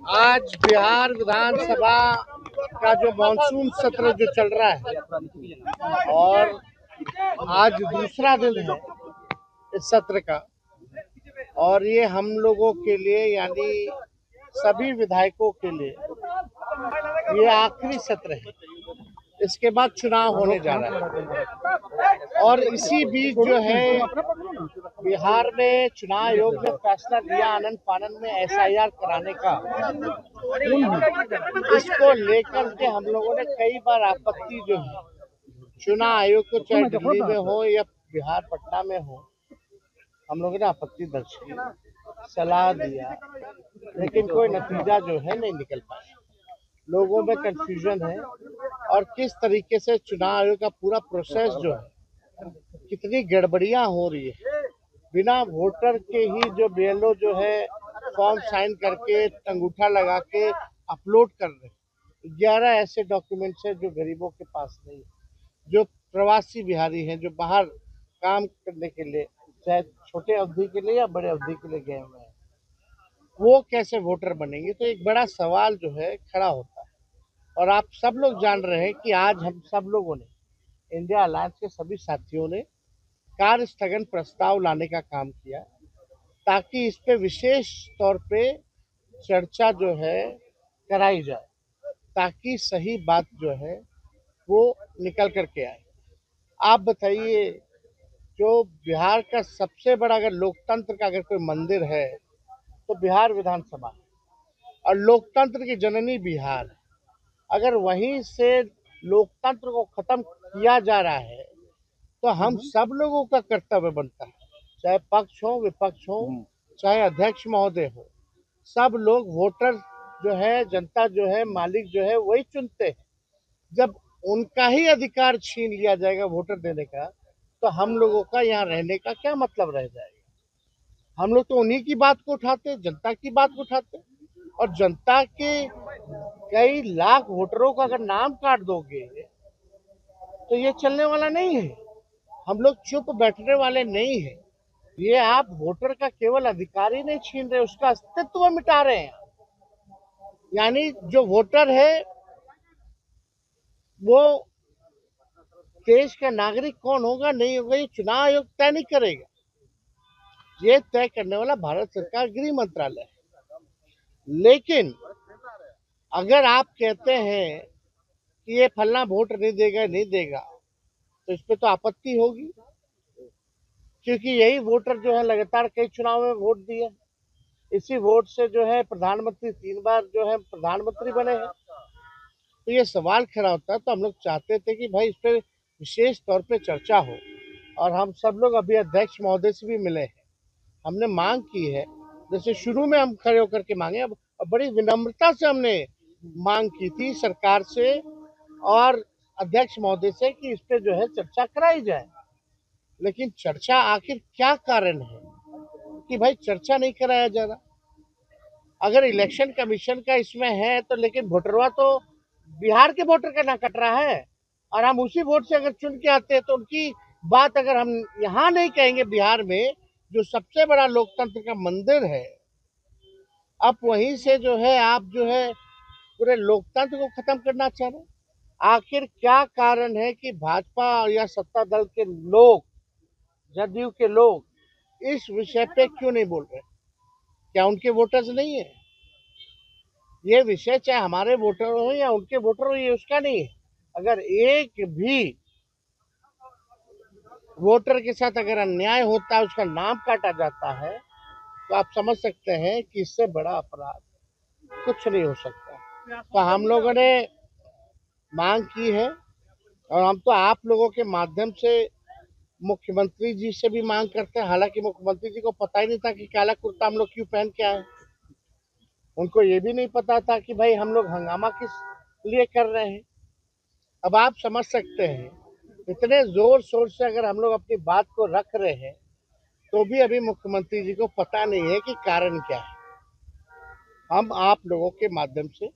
आज बिहार विधानसभा का जो मानसून सत्र जो चल रहा है और आज दूसरा दिन है इस सत्र का, और ये हम लोगों के लिए यानी सभी विधायकों के लिए ये आखिरी सत्र है। इसके बाद चुनाव होने जा रहा है और इसी बीच जो है बिहार में चुनाव आयोग ने फैसला लिया आनन फानन में एसआईआर कराने का। इसको लेकर के हम लोगों ने कई बार आपत्ति जो है चुनाव आयोग को, चाहे दिल्ली में हो या बिहार पटना में हो, हम लोगों ने आपत्ति दर्ज की, सलाह दिया, लेकिन कोई नतीजा जो है नहीं निकल पाया। लोगों में कंफ्यूजन है और किस तरीके से चुनाव आयोग का पूरा प्रोसेस जो है कितनी गड़बड़ियां हो रही है। बिना वोटर के ही जो बीएलओ जो है फॉर्म साइन करके अंगूठा लगा के अपलोड कर रहे हैं। 11 ऐसे डॉक्यूमेंट्स हैं जो गरीबों के पास नहीं है, जो प्रवासी बिहारी हैं, जो बाहर काम करने के लिए, चाहे छोटे अवधि के लिए या बड़े अवधि के लिए गए हुए हैं, वो कैसे वोटर बनेंगे। तो एक बड़ा सवाल जो है खड़ा होता है। और आप सब लोग जान रहे हैं कि आज हम सब लोगों ने, इंडिया अलायंस के सभी साथियों ने कार्य स्थगन प्रस्ताव लाने का काम किया ताकि इस पे विशेष तौर पे चर्चा जो है कराई जाए, ताकि सही बात जो है वो निकल करके आए। आप बताइए, जो बिहार का सबसे बड़ा अगर लोकतंत्र का अगर कोई मंदिर है तो बिहार विधानसभा है, और लोकतंत्र की जननी बिहार है। अगर वहीं से लोकतंत्र को खत्म किया जा रहा है तो हम सब लोगों का कर्तव्य बनता है, चाहे पक्ष हो विपक्ष हो, चाहे अध्यक्ष महोदय हो, सब लोग वोटर जो है, जनता जो है, मालिक जो है वही चुनते हैं। जब उनका ही अधिकार छीन लिया जाएगा वोटर देने का, तो हम लोगों का यहाँ रहने का क्या मतलब रह जाएगा। हम लोग तो उन्हीं की बात को उठाते, जनता की बात को उठाते, और जनता के कई लाख वोटरों का अगर नाम काट दोगे तो ये चलने वाला नहीं है। हम लोग चुप बैठने वाले नहीं हैं। ये आप वोटर का केवल अधिकार ही नहीं छीन रहे, उसका अस्तित्व मिटा रहे हैं। यानी जो वोटर है वो देश का नागरिक कौन होगा नहीं होगा, ये चुनाव आयोग तय नहीं करेगा। ये तय करने वाला भारत सरकार गृह मंत्रालय है। लेकिन अगर आप कहते हैं कि ये फलना वोट नहीं देगा तो इस पे तो आपत्ति होगी, क्योंकि यही वोटर जो है लगातार कई चुनाव में वोट दिए, इसी वोट से जो है प्रधानमंत्री 3 बार जो है प्रधानमंत्री बने हैं। तो ये सवाल खड़ा होता है। तो हम लोग चाहते थे कि भाई इस पर विशेष तौर पे चर्चा हो, और हम सब लोग अभी अध्यक्ष महोदय से भी मिले हैं। हमने मांग की है, जैसे शुरू में हम खड़े होकर के मांगे, अब बड़ी विनम्रता से हमने मांग की थी सरकार से और अध्यक्ष महोदय से कि इस पे जो है चर्चा कराई जाए। लेकिन चर्चा आखिर क्या कारण है कि भाई चर्चा नहीं कराया जा रहा। अगर इलेक्शन कमीशन का इसमें है तो, लेकिन वोटरवा तो बिहार के वोटर का ना कट रहा है, और हम उसी वोट से अगर चुन के आते हैं तो उनकी बात अगर हम यहाँ नहीं कहेंगे, बिहार में जो सबसे बड़ा लोकतंत्र का मंदिर है, अब वहीं से जो है आप जो है पूरे लोकतंत्र को खत्म करना चाह रहे हैं। आखिर क्या कारण है कि भाजपा या सत्ता दल के लोग, जदयू के लोग इस विषय पे क्यों नहीं बोल रहे? क्या उनके वोटर्स नहीं है? ये विषय चाहे हमारे वोटर हो या उनके वोटर हो, ये उसका नहीं है। अगर एक भी वोटर के साथ अगर अन्याय होता है, उसका नाम काटा जाता है, तो आप समझ सकते हैं कि इससे बड़ा अपराध कुछ नहीं हो सकता। तो हम लोगों ने मांग की है, और हम तो आप लोगों के माध्यम से मुख्यमंत्री जी से भी मांग करते हैं। हालांकि मुख्यमंत्री जी को पता ही नहीं था कि काला कुर्ता हम लोग क्यों पहन के आए। उनको ये भी नहीं पता था कि भाई हम लोग हंगामा किस लिए कर रहे हैं। अब आप समझ सकते हैं, इतने जोर शोर से अगर हम लोग अपनी बात को रख रहे हैं तो भी अभी मुख्यमंत्री जी को पता नहीं है कि कारण क्या है। हम आप लोगों के माध्यम से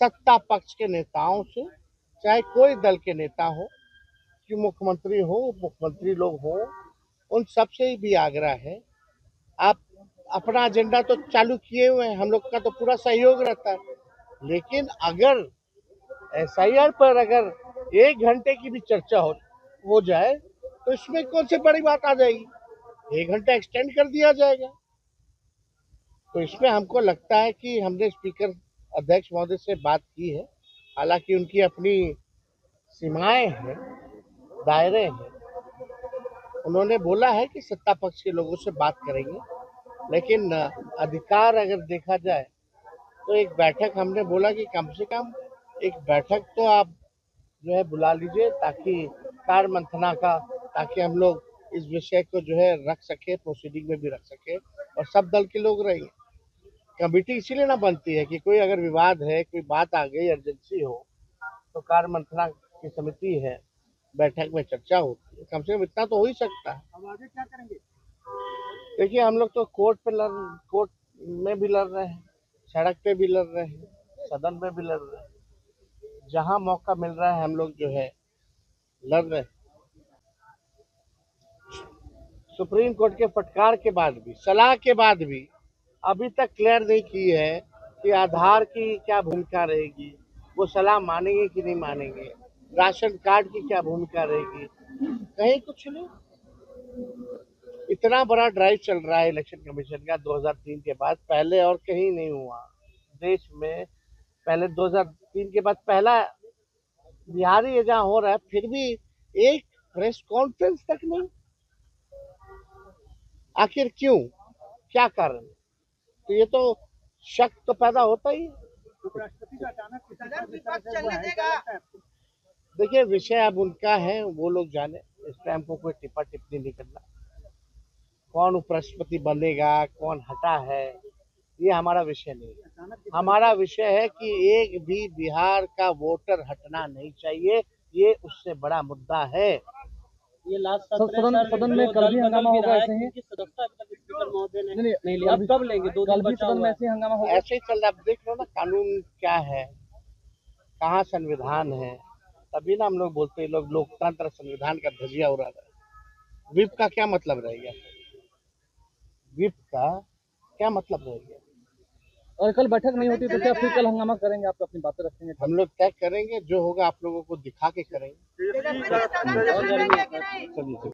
सत्ता पक्ष के नेताओं से, चाहे कोई दल के नेता हो, कि मुख्यमंत्री हो, मुख्यमंत्री लोग हो, उन सबसे भी आग्रह है, आप अपना एजेंडा तो चालू किए हुए हैं, हम लोग का तो पूरा सहयोग रहता है। लेकिन अगर एसआईआर पर अगर 1 घंटे की भी चर्चा हो जाए तो इसमें कौन सी बड़ी बात आ जाएगी, 1 घंटा एक्सटेंड कर दिया जाएगा। तो इसमें हमको लगता है कि हमने स्पीकर अध्यक्ष महोदय से बात की है, हालांकि उनकी अपनी सीमाएं हैं, दायरे हैं। उन्होंने बोला है कि सत्ता पक्ष के लोगों से बात करेंगे, लेकिन अधिकार अगर देखा जाए तो एक बैठक हमने बोला कि कम से कम एक बैठक तो आप जो है बुला लीजिए, ताकि कार्य मंथना का, ताकि हम लोग इस विषय को जो है रख सके, प्रोसीडिंग में भी रख सके और सब दल के लोग रहेंगे। कमेटी इसीलिए ना बनती है कि कोई अगर विवाद है, कोई बात आ गई, इमरजेंसी हो, तो कार्य मंथना की समिति है, बैठक में चर्चा होती है। कम से कम इतना तो हो ही सकता है। अब आगे क्या करेंगे? देखिए, हम लोग तो कोर्ट में भी लड़ रहे हैं, सड़क पे भी लड़ रहे हैं, सदन में भी लड़ रहे हैं। जहां मौका मिल रहा है हम लोग जो है लड़ रहे हैं। सुप्रीम कोर्ट के फटकार के बाद भी, सलाह के बाद भी अभी तक क्लियर नहीं की है कि आधार की क्या भूमिका रहेगी, वो सलाह मानेंगे कि नहीं मानेंगे, राशन कार्ड की क्या भूमिका रहेगी, कहीं कुछ नहीं। इतना बड़ा ड्राइव चल रहा है इलेक्शन कमीशन का 2003 के बाद, पहले और कहीं नहीं हुआ देश में। पहले 2003 के बाद पहला बिहार ही जहाँ हो रहा है, फिर भी एक प्रेस कॉन्फ्रेंस तक नहीं। आखिर क्यों, क्या कारण? तो ये तो शक तो पैदा होता ही है। उपराष्ट्रपति का अचानक देखिए, विषय अब उनका है, वो लोग जाने, इस पे हमको कोई टिप्पा टिप्पणी नहीं करना। कौन उपराष्ट्रपति बनेगा, कौन हटा है, ये हमारा विषय नहीं है। हमारा विषय है कि एक भी बिहार का वोटर हटना नहीं चाहिए, ये उससे बड़ा मुद्दा है। ये लास्ट सदन में कल भी हंगामा होगा ऐसे ही? सदस्यता अभी तक स्पीकर महोदय ने नहीं लिया, अब कब लेंगे? 2 दिन बचा हुआ है। ऐसे हंगामा होगा? ऐसे ही चल रहा है। अब देख लो ना कानून क्या है, कहाँ संविधान है, तभी ना हम लोग बोलते हैं लोग लोकतंत्र संविधान का धजिया उड़ा रहा है। विप का क्या मतलब रहेगा, विप का क्या मतलब रहेगा? और कल बैठक नहीं होती तो क्या फिर कल हंगामा करेंगे? आप अपनी बातें रखेंगे? हम लोग तय करेंगे, जो होगा आप लोगों को दिखा के करेंगे। चलिए।